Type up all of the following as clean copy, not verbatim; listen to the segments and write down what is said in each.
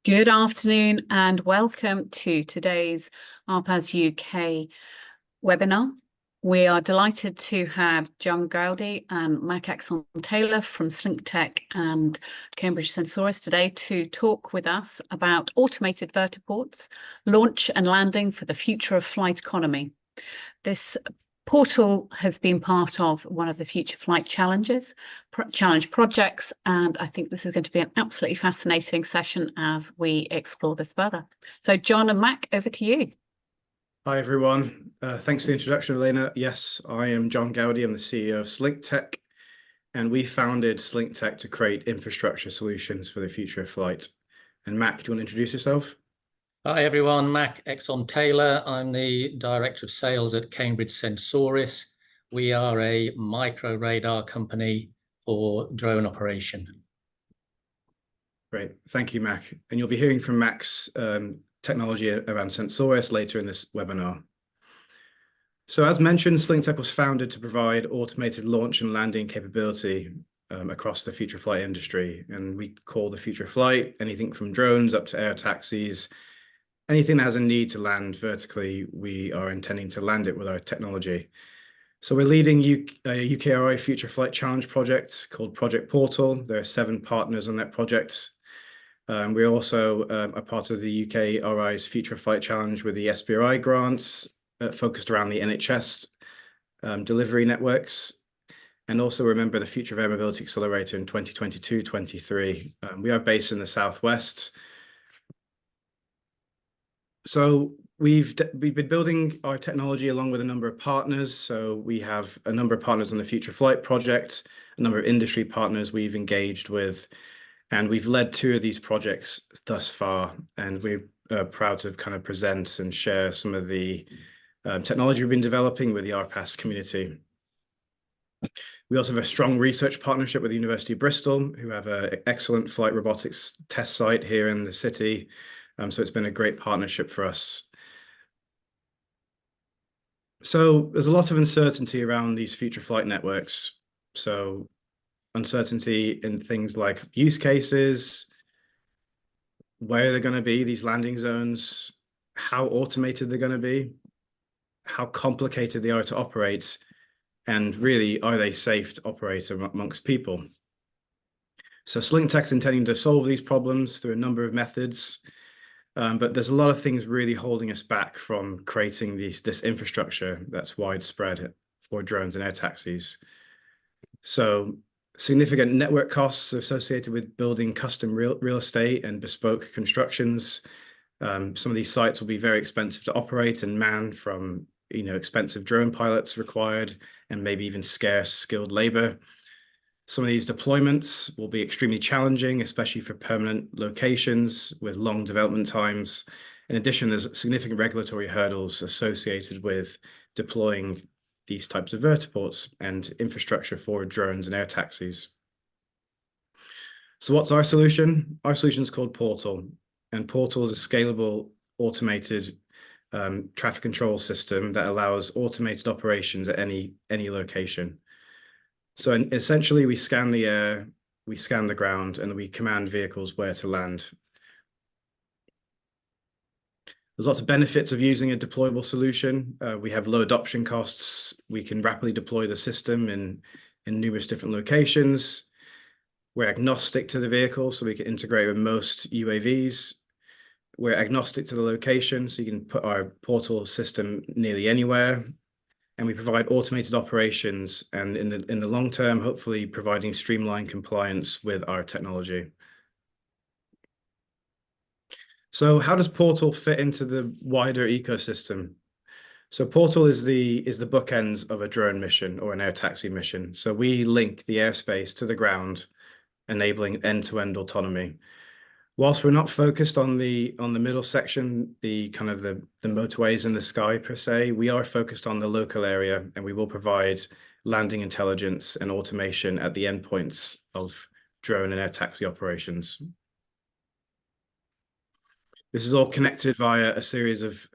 Good afternoon and welcome to today's ARPAS-UK webinar. We are delighted to have John Goudie and Mac Exon-Taylor from SLiNK-TECH and Cambridge Sensoriis today to talk with us about automated vertiports, launch and landing for the future of flight economy. This portal has been part of one of the Future Flight Challenge projects, and I think this is going to be an absolutely fascinating session as we explore this further. So John and Mac, over to you. Hi everyone, thanks for the introduction, Elena. Yes, I am John Goudie, I'm the CEO of SLiNK-TECH, and we founded SLiNK-TECH to create infrastructure solutions for the future of flight. And Mac, do you want to introduce yourself? Hi everyone, Mac Exon-Taylor. I'm the Director of Sales at Cambridge Sensoriis. We are a micro radar company for drone operation. Great, thank you, Mac. And you'll be hearing from Mac's technology around Sensoriis later in this webinar. So as mentioned, SLiNK-TECH was founded to provide automated launch and landing capability across the future flight industry. And we call the future flight anything from drones up to air taxis. Anything that has a need to land vertically, we are intending to land it with our technology. So we're leading a UKRI Future Flight Challenge project called Project Portal. There are 7 partners on that project. We're also a part of the UKRI's Future Flight Challenge with the SBRI grants focused around the NHS delivery networks. And also remember the Future of Air Mobility Accelerator in 2022-23. We are based in the Southwest. So we've been building our technology along with a number of partners. So we have a number of partners on the Future Flight project, a number of industry partners we've engaged with, and we've led 2 of these projects thus far. And we're proud to kind of present and share some of the technology we've been developing with the ARPAS community. We also have a strong research partnership with the University of Bristol, who have an excellent flight robotics test site here in the city. So it's been a great partnership for us. So there's a lot of uncertainty around these future flight networks. So uncertainty in things like use cases, where they're going to be, these landing zones, how automated they're going to be, how complicated they are to operate, and really, are they safe to operate amongst people? So SLiNK-TECH is intending to solve these problems through a number of methods. But there's a lot of things really holding us back from creating this infrastructure that's widespread for drones and air taxis. So significant network costs associated with building custom real estate and bespoke constructions. Some of these sites will be very expensive to operate and man, from expensive drone pilots required and maybe even scarce skilled labor. Some of these deployments will be extremely challenging, especially for permanent locations with long development times. In addition, there's significant regulatory hurdles associated with deploying these types of vertiports and infrastructure for drones and air taxis. So what's our solution? Our solution is called Portal, and Portal is a scalable, automated traffic control system that allows automated operations at any location. So essentially, we scan the air, we scan the ground, and we command vehicles where to land. There's lots of benefits of using a deployable solution. We have low adoption costs. We can rapidly deploy the system in numerous different locations. We're agnostic to the vehicle, so we can integrate with most UAVs. We're agnostic to the location, so you can put our Portal system nearly anywhere. And we provide automated operations, and in the long term, hopefully providing streamlined compliance with our technology. So how does Portal fit into the wider ecosystem? So Portal is the bookends of a drone mission or an air taxi mission. So we link the airspace to the ground, enabling end-to-end autonomy. Whilst we're not focused on the middle section, the motorways in the sky per se, we are focused on the local area, and we will provide landing intelligence and automation at the endpoints of drone and air taxi operations. This is all connected via a series of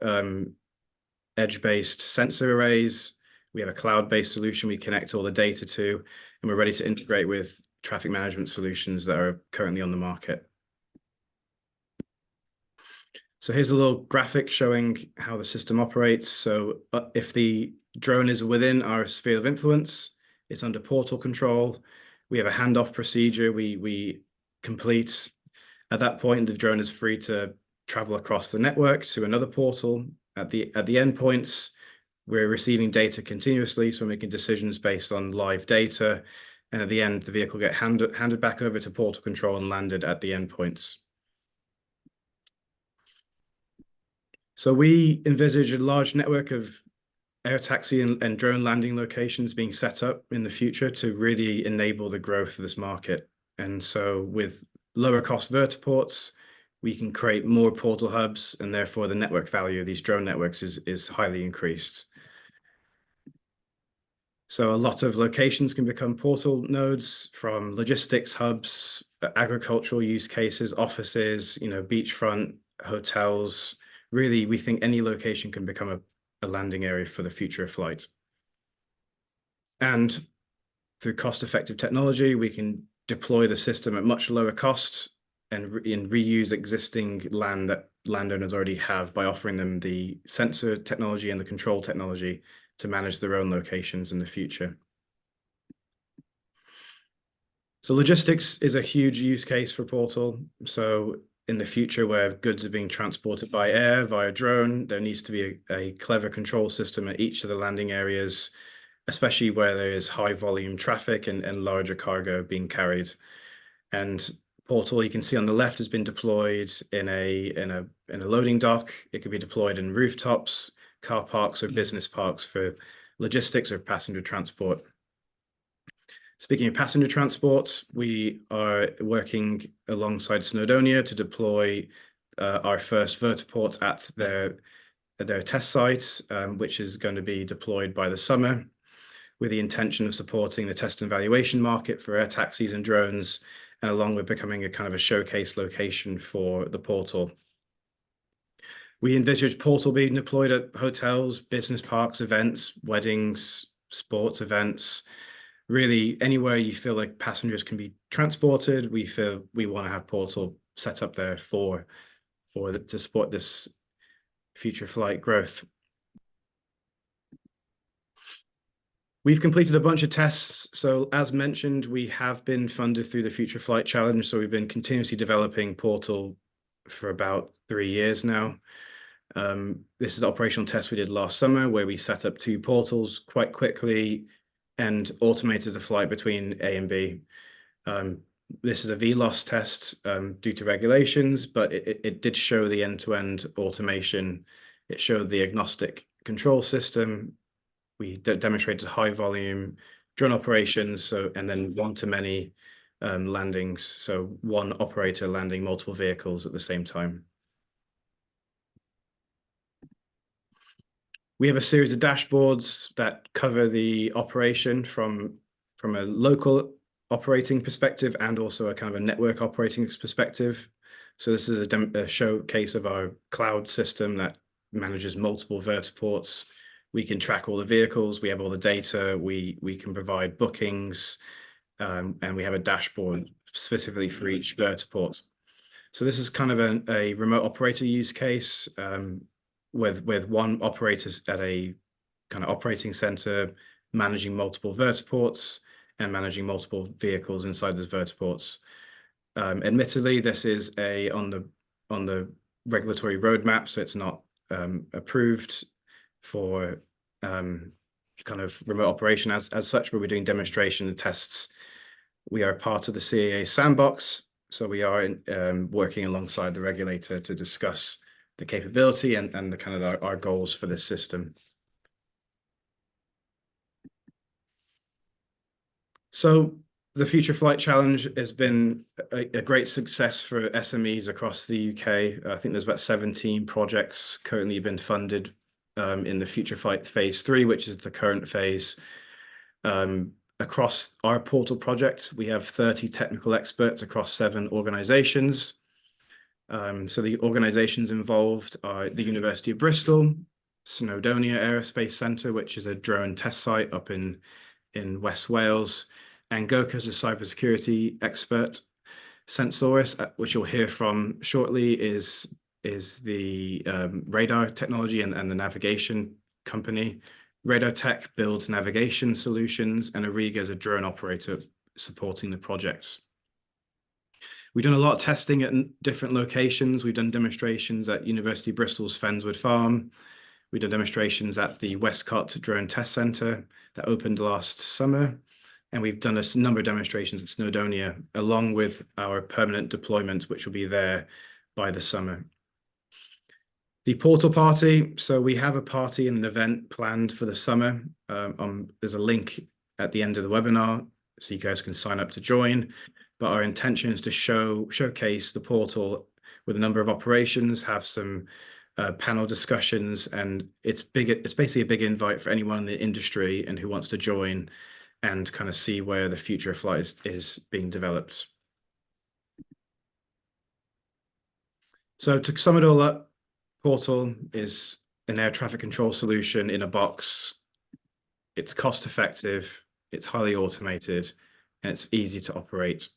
edge-based sensor arrays. We have a cloud-based solution we connect all the data to, and we're ready to integrate with traffic management solutions that are currently on the market. So here's a little graphic showing how the system operates. So if the drone is within our sphere of influence, it's under portal control. We have a handoff procedure we complete. At that point, the drone is free to travel across the network to another portal. At the endpoints, we're receiving data continuously, so we're making decisions based on live data. And at the end, the vehicle gets handed back over to portal control and landed at the endpoints. So we envisage a large network of air taxi and drone landing locations being set up in the future to really enable the growth of this market. And so with lower cost vertiports, we can create more portal hubs, and therefore the network value of these drone networks is highly increased. So a lot of locations can become portal nodes, from logistics hubs, agricultural use cases, offices, beachfront, hotels. Really, we think any location can become a landing area for the future of flight. And through cost-effective technology, we can deploy the system at much lower cost and reuse existing land that landowners already have by offering them the sensor technology and the control technology to manage their own locations in the future. So logistics is a huge use case for Portal. So in the future, where goods are being transported by air via drone, there needs to be a clever control system at each of the landing areas, especially where there is high volume traffic and larger cargo being carried. And Portal, you can see on the left, has been deployed in a loading dock. It could be deployed in rooftops, car parks, or business parks for logistics or passenger transport. Speaking of passenger transport, we are working alongside Snowdonia to deploy our first vertiport at their test site, which is going to be deployed by the summer, with the intention of supporting the test and evaluation market for air taxis and drones, and along with becoming a kind of a showcase location for the Portal. We envisage Portal being deployed at hotels, business parks, events, weddings, sports events. Really, anywhere you feel like passengers can be transported, we feel we want to have Portal set up there to support this future flight growth. We've completed a bunch of tests. So as mentioned, we have been funded through the Future Flight Challenge. So we've been continuously developing Portal for about 3 years now. This is the operational test we did last summer, where we set up 2 portals quite quickly and automated the flight between A and B. This is a BVLOS test due to regulations, but it did show the end-to-end automation. It showed the agnostic control system. We demonstrated high volume drone operations, and then one-to-many landings, so one operator landing multiple vehicles at the same time. We have a series of dashboards that cover the operation from a local operating perspective and also a kind of a network operating perspective. So this is a showcase of our cloud system that manages multiple vertiports. We can track all the vehicles, we have all the data, we can provide bookings, and we have a dashboard specifically for each vertiport. So this is kind of a remote operator use case, with one operator at a kind of operating center managing multiple vertiports and managing multiple vehicles inside those vertiports. Admittedly, this is on the regulatory roadmap, so it's not approved for kind of remote operation as such, but we're doing demonstration and tests. We are part of the CAA sandbox, so we are working alongside the regulator to discuss the capability and the kind of our goals for this system. So the Future Flight Challenge has been a great success for SMEs across the UK. I think there's about 17 projects currently been funded in the Future Flight Phase 3, which is the current phase. Across our Portal project, we have 30 technical experts across 7 organizations. So the organizations involved are the University of Bristol, Snowdonia Aerospace Centre, which is a drone test site up in West Wales, and Goka is a cybersecurity expert. Sensoriis, which you'll hear from shortly, is is the radar technology and the navigation company. Radar-Tech builds navigation solutions, and Auriga is a drone operator supporting the projects. We've done a lot of testing at different locations. We've done demonstrations at University of Bristol's Fenswood Farm. We've done demonstrations at the Westcott Drone Test Centre that opened last summer. And we've done a number of demonstrations at Snowdonia, along with our permanent deployment, which will be there by the summer. The portal party, so we have a party and an event planned for the summer. There's a link at the end of the webinar, so you guys can sign up to join. But our intention is to showcase the portal with a number of operations, have some panel discussions, and it's basically a big invite for anyone in the industry and who wants to join and kind of see where the future of flight is being developed. So to sum it all up, Portal is an air traffic control solution in a box. It's cost effective, it's highly automated, and it's easy to operate.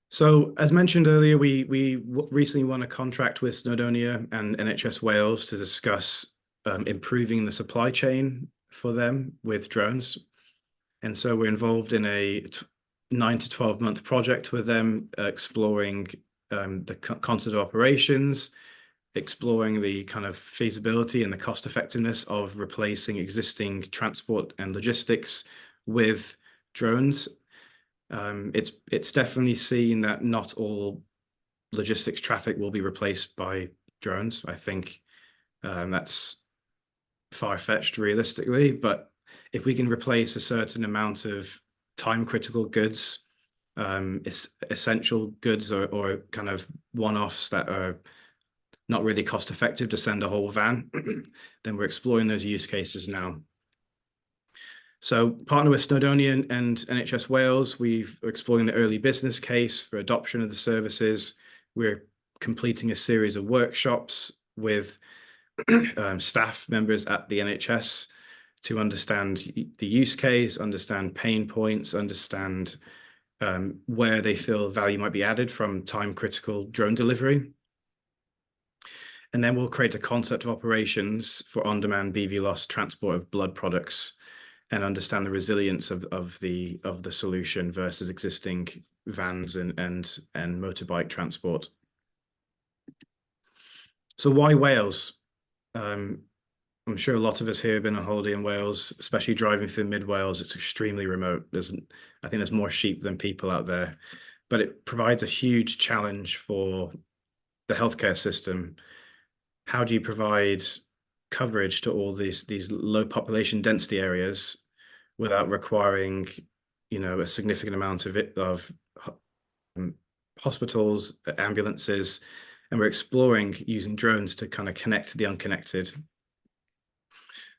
So as mentioned earlier, we recently won a contract with Snowdonia and NHS Wales to discuss improving the supply chain for them with drones. And so we're involved in a 9 to 12 month project with them, exploring the concept of operations, exploring the kind of feasibility and the cost effectiveness of replacing existing transport and logistics with drones. It's definitely seen that not all logistics traffic will be replaced by drones. I think that's far-fetched realistically, but if we can replace a certain amount of time-critical goods, essential goods or kind of one-offs that are not really cost-effective to send a whole van, then we're exploring those use cases now. So partner with Snowdonia and NHS Wales, we're exploring the early business case for adoption of the services. We're completing a series of workshops with staff members at the NHS to understand the use case, understand pain points, understand where they feel value might be added from time-critical drone delivery. And then we'll create a concept of operations for on-demand BVLOS transport of blood products and understand the resilience of the solution versus existing vans and motorbike transport. So why Wales? I'm sure a lot of us here have been on holiday in Wales, especially driving through mid Wales. It's extremely remote. I think there's more sheep than people out there, but it provides a huge challenge for the healthcare system. How do you provide coverage to all these low population density areas without requiring, a significant amount of hospitals, ambulances, and we're exploring using drones to kind of connect the unconnected.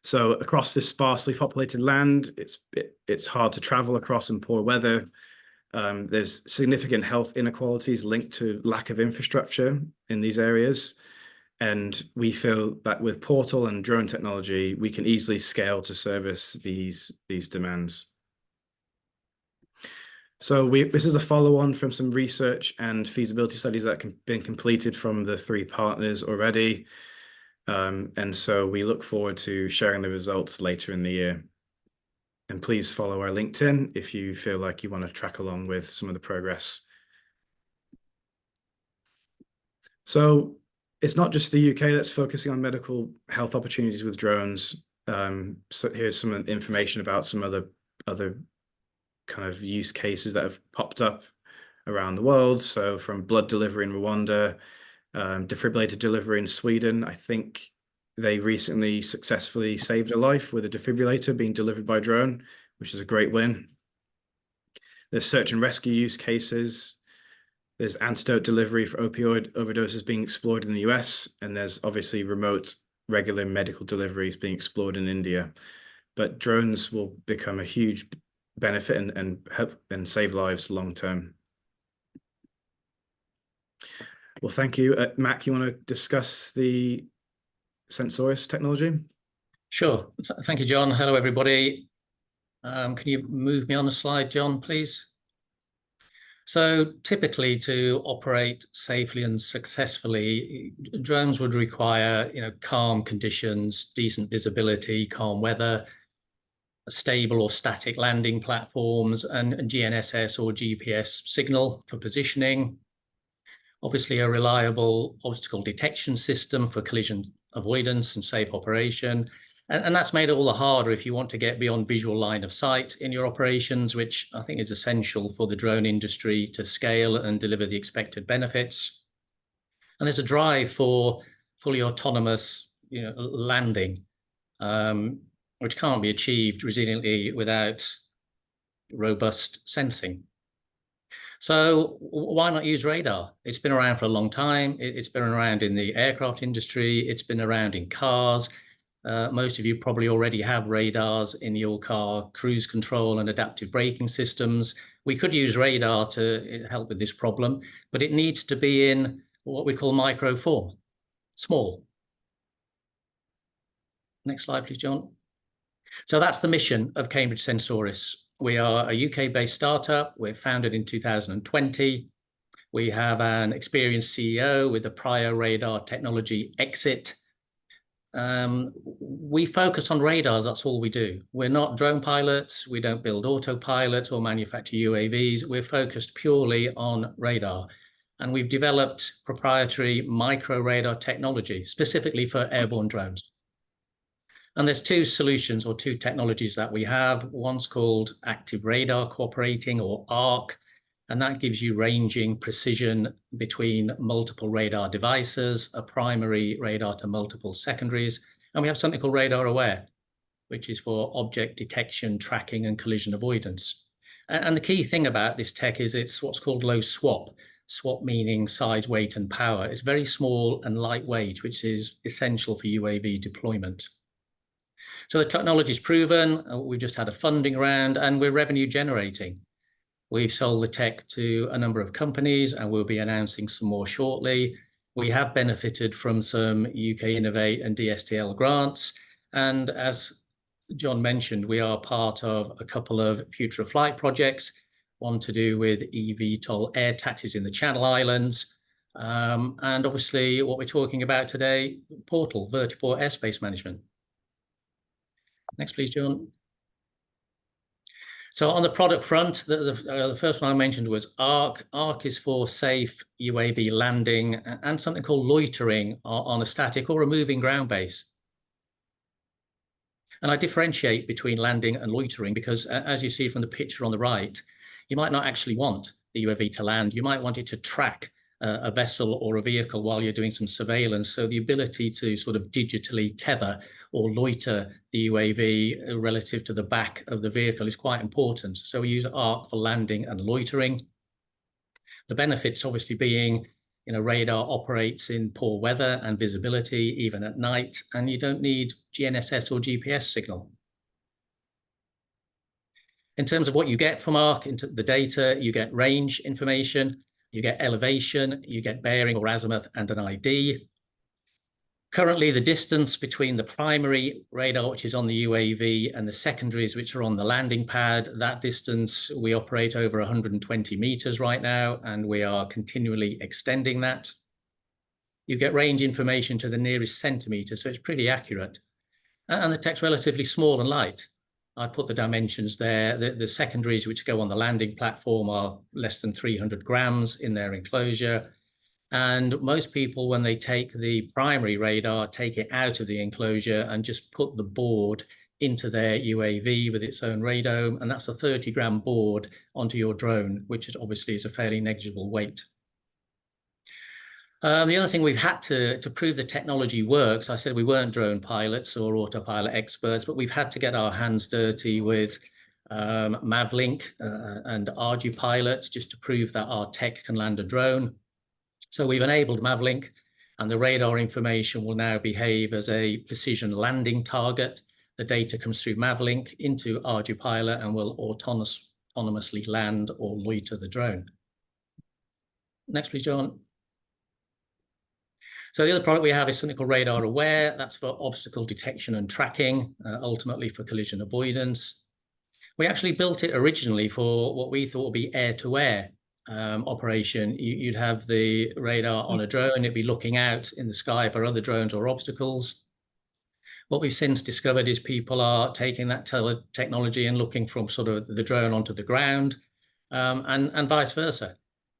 So across this sparsely populated land, it's hard to travel across in poor weather. There's significant health inequalities linked to lack of infrastructure in these areas. And we feel that with Portal and drone technology, we can easily scale to service these demands. So this is a follow-on from some research and feasibility studies that have been completed from the 3 partners already. And so we look forward to sharing the results later in the year. And please follow our LinkedIn if you feel like you want to track along with some of the progress. So it's not just the UK that's focusing on medical health opportunities with drones. So here's some information about some other kind of use cases that have popped up around the world. So from blood delivery in Rwanda, defibrillator delivery in Sweden. I think they recently successfully saved a life with a defibrillator being delivered by drone, which is a great win. There's search and rescue use cases. There's antidote delivery for opioid overdoses being explored in the US, and there's obviously remote regular medical deliveries being explored in India. But drones will become a huge benefit and help and save lives long term. Well, thank you. Mac, you want to discuss the Sensoriis technology? Sure. Thank you, John. Hello, everybody. Can you move me on the slide, John, please? So typically, to operate safely and successfully, drones would require, calm conditions, decent visibility, calm weather, stable or static landing platforms, and GNSS or GPS signal for positioning. Obviously, a reliable obstacle detection system for collision avoidance and safe operation. And that's made it all the harder if you want to get beyond visual line of sight in your operations, which I think is essential for the drone industry to scale and deliver the expected benefits. And there's a drive for fully autonomous landing, which can't be achieved resiliently without robust sensing. So why not use radar? It's been around for a long time. It's been around in the aircraft industry. It's been around in cars. Most of you probably already have radars in your car, cruise control and adaptive braking systems. We could use radar to help with this problem, but it needs to be in what we call micro form, small. Next slide, please, John. So that's the mission of Cambridge Sensoriis. We are a UK-based startup. We're founded in 2020. We have an experienced CEO with a prior radar technology exit. We focus on radars, that's all we do. We're not drone pilots, we don't build autopilot or manufacture UAVs. We're focused purely on radar. And we've developed proprietary micro radar technology, specifically for airborne drones. And there's two solutions or two technologies that we have. One's called active radar cooperating, or ARC, and that gives you ranging precision between multiple radar devices, a primary radar to multiple secondaries. And we have something called radar aware, which is for object detection, tracking, and collision avoidance. And the key thing about this tech is it's what's called low swap. Swap meaning size, weight, and power. It's very small and lightweight, which is essential for UAV deployment. So the technology is proven. We've just had a funding round and we're revenue generating. We've sold the tech to a number of companies and we'll be announcing some more shortly. We have benefited from some UK Innovate and DSTL grants. And as John mentioned, we are part of a couple of future flight projects, one to do with eVTOL air taxis in the Channel Islands. And obviously what we're talking about today, Portal, Vertiport airspace management. Next, please, John. So on the product front, the first one I mentioned was ARC. ARC is for safe UAV landing and something called loitering on a static or a moving ground base. And I differentiate between landing and loitering because, as you see from the picture on the right, you might not actually want the UAV to land. You might want it to track a vessel or a vehicle while you're doing some surveillance. So the ability to sort of digitally tether or loiter the UAV relative to the back of the vehicle is quite important. So we use ARC for landing and loitering. The benefits obviously being, radar operates in poor weather and visibility, even at night, and you don't need GNSS or GPS signal. In terms of what you get from ARC, into the data, you get range information, you get elevation, you get bearing or azimuth and an ID. Currently, the distance between the primary radar, which is on the UAV, and the secondaries, which are on the landing pad, that distance, we operate over 120 meters right now, and we are continually extending that. You get range information to the nearest centimeter, so it's pretty accurate. And the tech's relatively small and light. I put the dimensions there. The secondaries which go on the landing platform are less than 300 grams in their enclosure. And most people, when they take the primary radar, take it out of the enclosure and just put the board into their UAV with its own radome. And that's a 30-gram board onto your drone, which obviously is a fairly negligible weight. The other thing we've had to prove the technology works, I said we weren't drone pilots or autopilot experts, but we've had to get our hands dirty with MAVLink and ArduPilot just to prove that our tech can land a drone. So we've enabled MAVLink, and the radar information will now behave as a precision landing target. The data comes through MAVLink into ArduPilot and will autonomously land or loiter the drone. Next, please, John. So the other product we have is something called Radar Aware. That's for obstacle detection and tracking, ultimately for collision avoidance. We actually built it originally for what we thought would be air-to-air operation. You'd have the radar on a drone, it'd be looking out in the sky for other drones or obstacles. What we've since discovered is people are taking that technology and looking from sort of the drone onto the ground, and vice versa,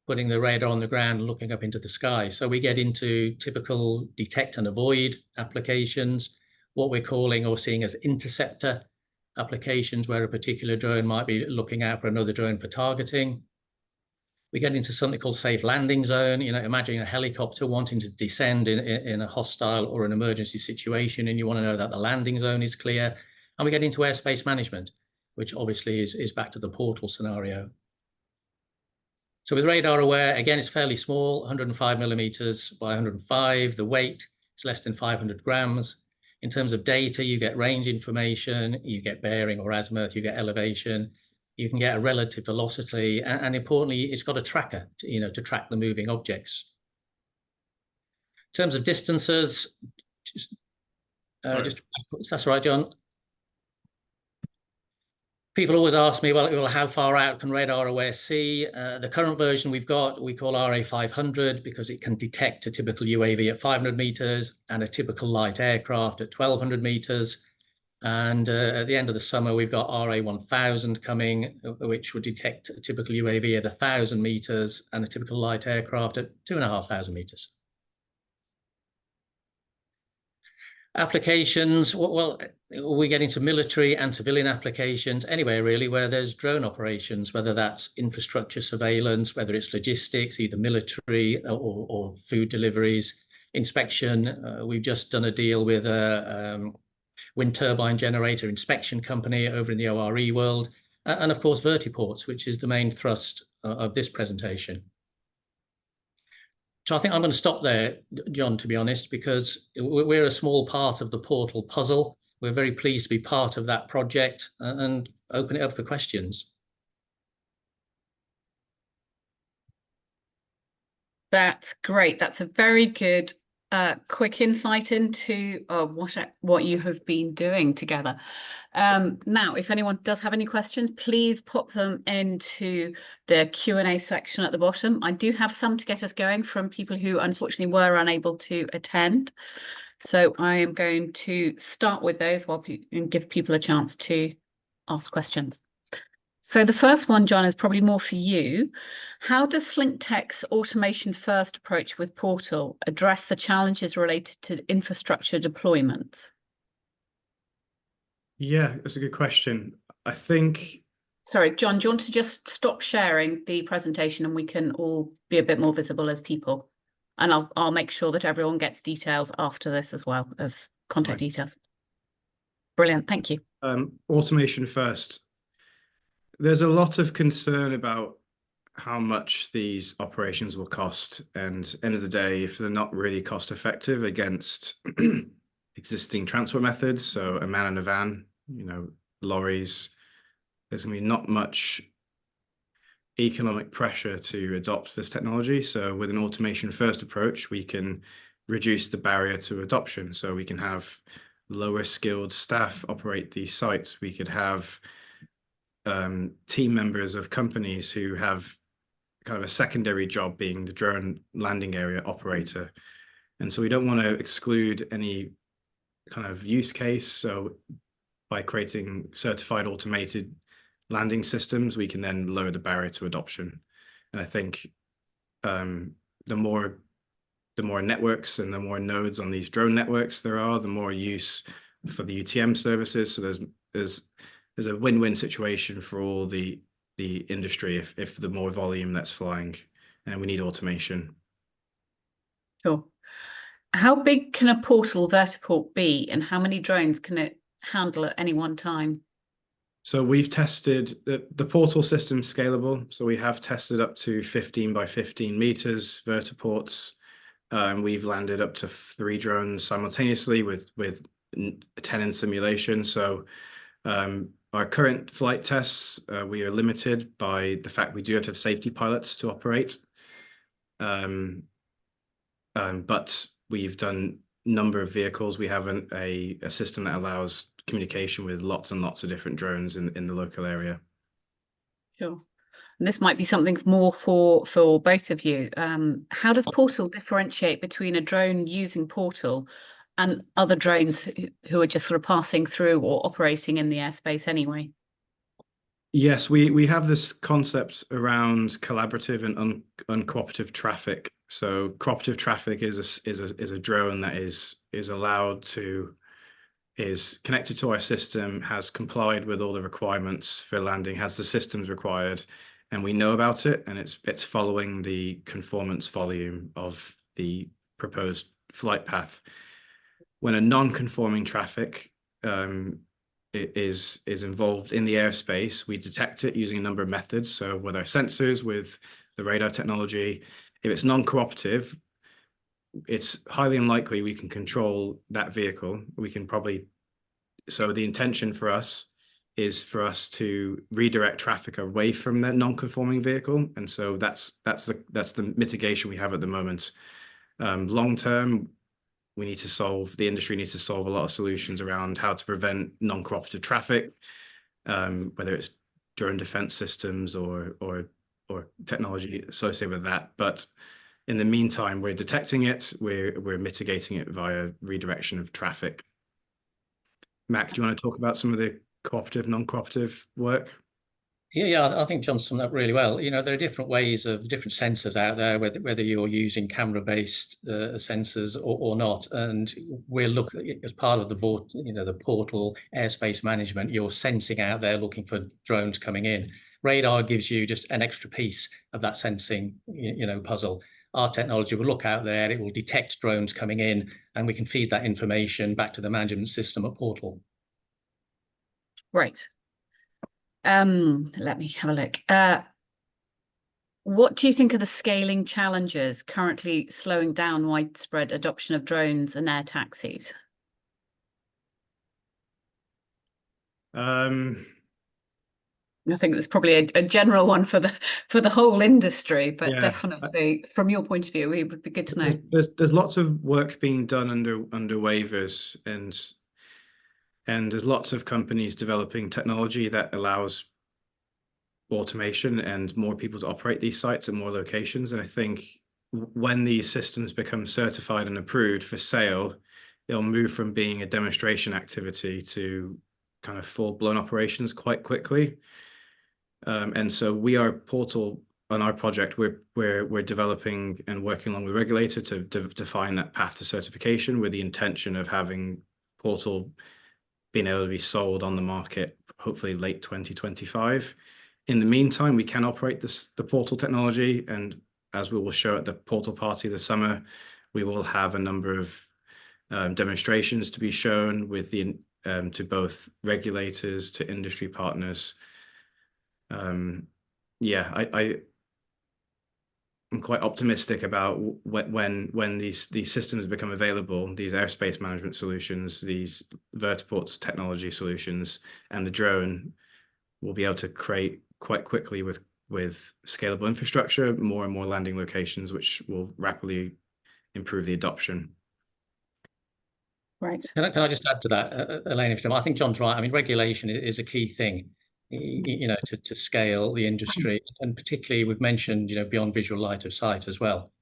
putting the radar on the ground and looking up into the sky. So we get into typical detect and avoid applications, what we're calling or seeing as interceptor applications, where a particular drone might be looking out for another drone for targeting. We get into something called safe landing zone. You know, imagine a helicopter wanting to descend in a hostile or an emergency situation, and you want to know that the landing zone is clear. And we get into airspace management, which obviously is back to the portal scenario. So with radar aware, again, it's fairly small, 105 millimeters by 105. The weight is less than 500 grams. In terms of data, you get range information, you get bearing or azimuth, you get elevation, you can get a relative velocity, and importantly, it's got a tracker to track the moving objects. In terms of distances, that's right, John. People always ask me, well, how far out can radar aware see? The current version we've got, we call RA500 because it can detect a typical UAV at 500 meters and a typical light aircraft at 1200 meters. And at the end of the summer, we've got RA1000 coming, which would detect a typical UAV at 1000 meters and a typical light aircraft at 2500 meters. Applications, well, we get into military and civilian applications, anywhere really where there's drone operations, whether that's infrastructure surveillance, whether it's logistics, either military or food deliveries, inspection. We've just done a deal with a wind turbine generator inspection company over in the ORE world, and of course Vertiports, which is the main thrust of this presentation. So I think I'm going to stop there, John, to be honest, because we're a small part of the portal puzzle. We're very pleased to be part of that project and open it up for questions. That's great. That's a very good quick insight into what you have been doing together. Now, if anyone does have any questions, please pop them into the Q&A section at the bottom. I do have some to get us going from people who unfortunately were unable to attend. So I am going to start with those and give people a chance to ask questions. So the first one, John, is probably more for you. How does SLiNK-TECH's automation-first approach with Portal address the challenges related to infrastructure deployments? Yeah, that's a good question. I think... Sorry, John, do you want to just stop sharing the presentation and we can all be a bit more visible as people? And I'll make sure that everyone gets details after this as well, of contact details. Brilliant, thank you. Automation first. There's a lot of concern about how much these operations will cost, and end of the day, if they're not really cost effective against existing transport methods, so a man in a van, lorries, there's going to be not much economic pressure to adopt this technology. So with an automation first approach, we can reduce the barrier to adoption. So we can have lower skilled staff operate these sites. We could have team members of companies who have kind of a secondary job being the drone landing area operator. And so we don't want to exclude any kind of use case. So by creating certified automated landing systems, we can then lower the barrier to adoption. And I think the more networks and the more nodes on these drone networks there are, the more use for the UTM services. So there's a win-win situation for all the industry if the more volume that's flying, and we need automation. Sure. How big can a portal Vertiport be, and how many drones can it handle at any one time? So we've tested the portal system scalable. So we have tested up to 15 by 15 meters Vertiports. We've landed up to 3 drones simultaneously with 10 in simulation. So our current flight tests, we are limited by the fact we do have to have safety pilots to operate. But we've done a number of vehicles. We have a system that allows communication with lots and lots of different drones in the local area. Sure. And this might be something more for both of you. How does Portal differentiate between a drone using Portal and other drones who are just sort of passing through or operating in the airspace anyway? Yes, we have this concept around collaborative and uncooperative traffic. So cooperative traffic is a drone that is connected to our system, has complied with all the requirements for landing, has the systems required, and we know about it, and it's following the conformance volume of the proposed flight path. When a non-conforming traffic is involved in the airspace, we detect it using a number of methods. So with our sensors, with the radar technology, if it's non-cooperative, it's highly unlikely we can control that vehicle. So the intention for us is for us to redirect traffic away from that non-conforming vehicle. And so that's the mitigation we have at the moment. Long term, the industry needs to solve a lot of solutions around how to prevent non-cooperative traffic, whether it's drone defense systems or technology associated with that. But in the meantime, we're detecting it, we're mitigating it via redirection of traffic. Mac, do you want to talk about some of the cooperative, non-cooperative work? Yeah, I think John summed up really well. There are different ways of different sensors out there, whether you're using camera-based sensors or not. And we're looking as part of the Portal airspace management. You're sensing out there, looking for drones coming in. Radar gives you just an extra piece of that sensing, puzzle. Our technology will look out there, it will detect drones coming in, and we can feed that information back to the management system at Portal. Right. Let me have a look. What do you think are the scaling challenges currently slowing down widespread adoption of drones and air taxis? I think that's probably a general one for the whole industry, but yeah, definitely from your point of view, it would be good to know. There's lots of work being done under waivers, and there's lots of companies developing technology that allows automation and more people to operate these sites at more locations. And I think when these systems become certified and approved for sale, they'll move from being a demonstration activity to kind of full-blown operations quite quickly. And so we are Portal on our project. We're developing and working along with the regulator to define that path to certification, with the intention of having Portal being able to be sold on the market, hopefully late 2025. In the meantime, we can operate the Portal technology, and as we will show at the Portal party this summer, we will have a number of demonstrations to be shown with to both regulators, to industry partners. Yeah, I'm quite optimistic about when these systems become available, these airspace management solutions, these Vertiport's technology solutions, and the drone will be able to create quite quickly with scalable infrastructure, more and more landing locations, which will rapidly improve the adoption. Right. Can I just add to that, Elaine? I think John's right. I mean, regulation is a key thing, to scale the industry, and particularly we've mentioned, beyond visual line of sight as well.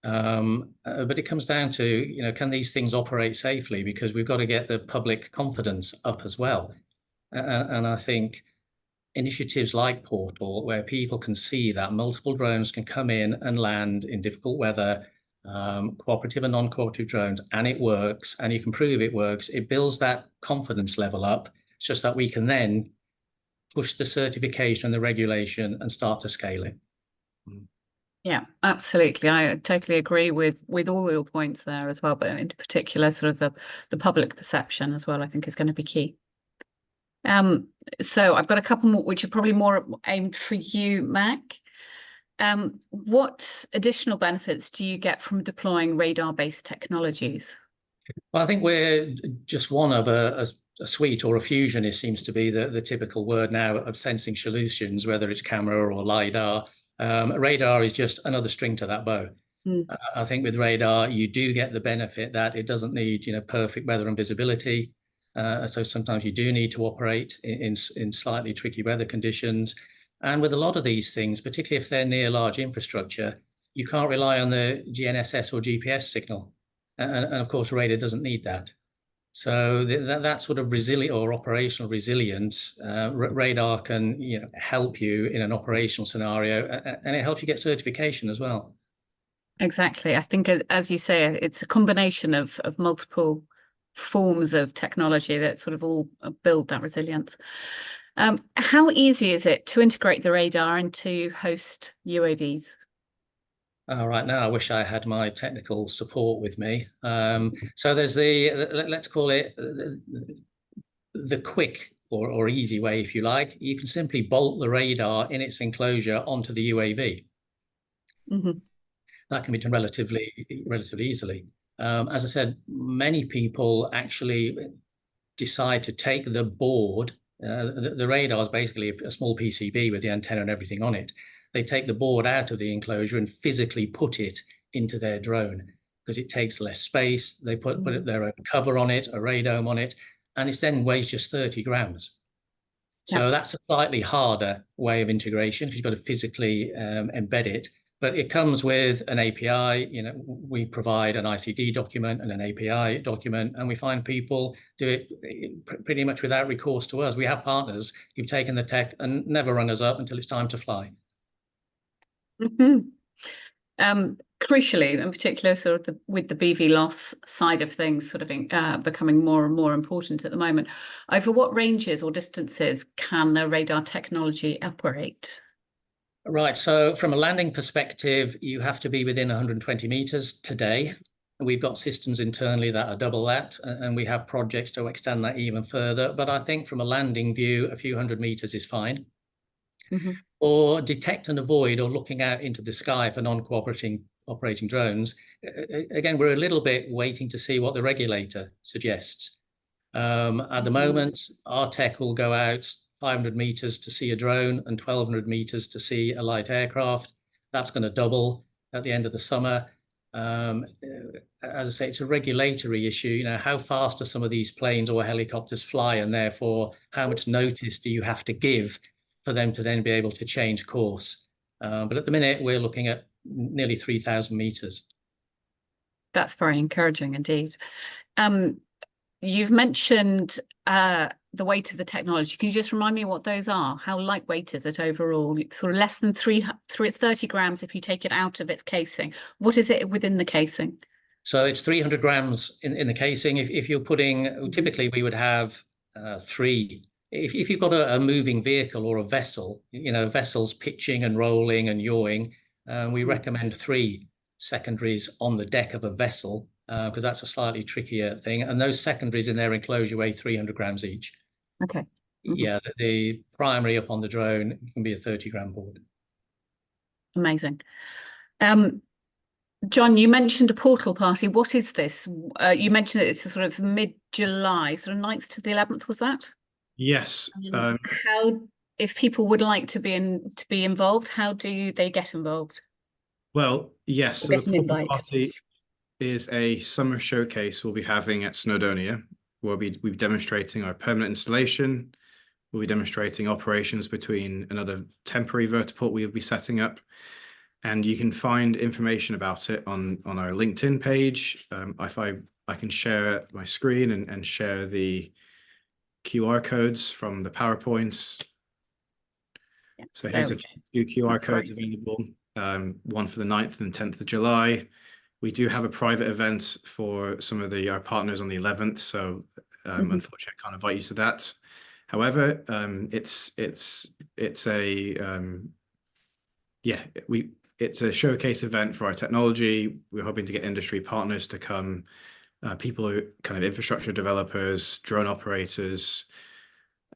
But it comes down to, can these things operate safely? Because we've got to get the public confidence up as well. And I think initiatives like Portal, where people can see that multiple drones can come in and land in difficult weather, cooperative and non-cooperative drones, and it works, and you can prove it works, it builds that confidence level up, such that we can then push the certification and the regulation and start to scale it. Yeah, absolutely. I totally agree with all your points there as well, but in particular, sort of the public perception as well, I think is going to be key. So I've got a couple more, which are probably more aimed for you, Mac. What additional benefits do you get from deploying radar-based technologies? Well, I think we're just one of a suite, or a fusion, it seems to be the typical word now, of sensing solutions, whether it's camera or LiDAR. Radar is just another string to that bow. I think with radar, you do get the benefit that it doesn't need, perfect weather and visibility. So sometimes you do need to operate in slightly tricky weather conditions. And with a lot of these things, particularly if they're near large infrastructure, you can't rely on the GNSS or GPS signal. And of course, radar doesn't need that. So that sort of resilient or operational resilience, radar can help you in an operational scenario, and it helps you get certification as well. Exactly. I think, as you say, it's a combination of multiple forms of technology that sort of all build that resilience. How easy is it to integrate the radar into host UAVs? Right now, I wish I had my technical support with me. So there's let's call it the quick or easy way, if you like. You can simply bolt the radar in its enclosure onto the UAV. Mm-hmm. That can be done relatively easily. As I said, many people actually decide to take the board. The radar is basically a small PCB with the antenna and everything on it. They take the board out of the enclosure and physically put it into their drone because it takes less space. They put their own cover on it, a radome on it, and it then weighs just 30 grams. So that's a slightly harder way of integration because you've got to physically embed it. But it comes with an API. We provide an ICD document and an API document, and we find people do it pretty much without recourse to us. We have partners who've taken the tech and never rung us up until it's time to fly. Mm-hmm. Crucially, in particular, sort of with the BVLOS side of things, sort of becoming more and more important at the moment. Over what ranges or distances can the radar technology operate? Right. So from a landing perspective, you have to be within 120 meters today. We've got systems internally that are double that, and we have projects to extend that even further. But I think from a landing view, a few hundred meters is fine. Mm-hmm. Or detect and avoid, or looking out into the sky for non-cooperating operating drones. Again, we're a little bit waiting to see what the regulator suggests. At the moment, our tech will go out 500 meters to see a drone and 1,200 meters to see a light aircraft. That's going to double at the end of the summer. As I say, it's a regulatory issue. How fast do some of these planes or helicopters fly, and therefore how much notice do you have to give for them to then be able to change course? But at the minute, we're looking at nearly 3,000 meters. That's very encouraging indeed. You've mentioned the weight of the technology. Can you just remind me what those are? How lightweight is it overall? Sort of less than 30 grams if you take it out of its casing. What is it within the casing? So it's 300 grams in the casing. If you're putting, typically we would have 3. If you've got a moving vehicle or a vessel, vessels pitching and rolling and yawing, we recommend 3 secondaries on the deck of a vessel, because that's a slightly trickier thing. And those secondaries in their enclosure weigh 300 grams each. Okay. Mm-hmm. Yeah, the primary up on the drone can be a 30-gram board. Amazing. John, you mentioned a portal party. What is this? You mentioned that it's a sort of mid-July, sort of 9th to the 11th, was that? Yes. How, if people would like to be involved, how do they get involved? Well, yes. So the portal party is a summer showcase we'll be having at Snowdonia, where we'll be demonstrating our permanent installation. We'll be demonstrating operations between another temporary vertiport we'll be setting up. And you can find information about it on our LinkedIn page. If I can share my screen and share the QR codes from the PowerPoints. Yeah, so here's a few QR codes available, one for the 9th and 10th of July. We do have a private event for some of our partners on the 11th, so unfortunately I can't invite you to that. However, it's a showcase event for our technology. We're hoping to get industry partners to come, people who kind of infrastructure developers, drone operators,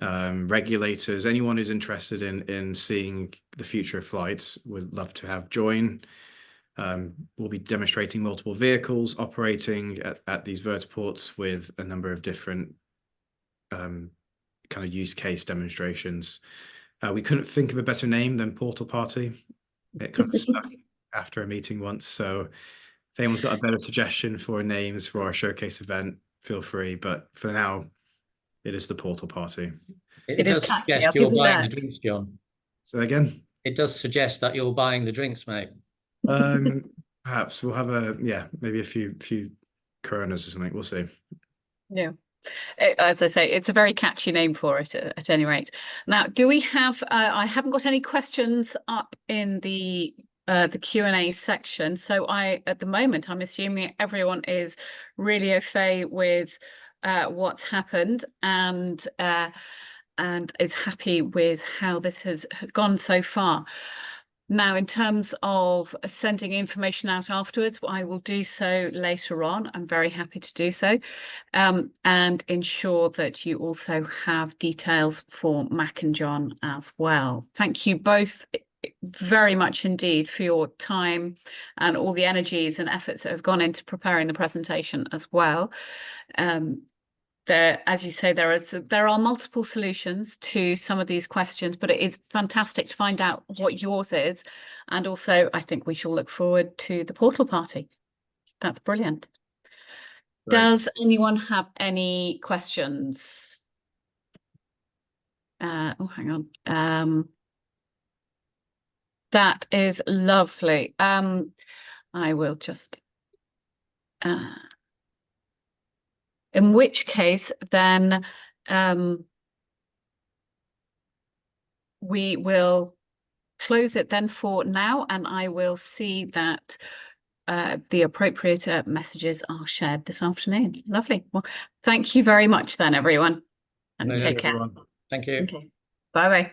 regulators, anyone who's interested in seeing the future of flights would love to have join. We'll be demonstrating multiple vehicles operating at these vertiports with a number of different kind of use case demonstrations. We couldn't think of a better name than Portal Party. It kind of stuck after a meeting once. So if anyone's got a better suggestion for names for our showcase event, feel free. But for now, it is the Portal Party. It does suggest you're buying the drinks, John. So again, It does suggest that you're buying the drinks, mate. perhaps we'll have maybe a few Coronas or something. We'll see. Yeah. As I say, it's a very catchy name for it at any rate. Now, do we have, I haven't got any questions up in the Q&A section. So at the moment, I'm assuming everyone is really au fait with what's happened and is happy with how this has gone so far. Now, in terms of sending information out afterwards, I will do so later on. I'm very happy to do so, and ensure that you also have details for Mac and John as well. Thank you both very much indeed for your time and all the energies and efforts that have gone into preparing the presentation as well. As you say, there are multiple solutions to some of these questions, but it is fantastic to find out what yours is. And also, I think we shall look forward to the portal party. That's brilliant. Right. Does anyone have any questions? Oh, hang on. That is lovely. I will just... in which case, then we will close it then for now, and I will see that the appropriate messages are shared this afternoon. Lovely. Well, thank you very much then, everyone, and take care. Everyone. Thank you. Okay. Bye-bye.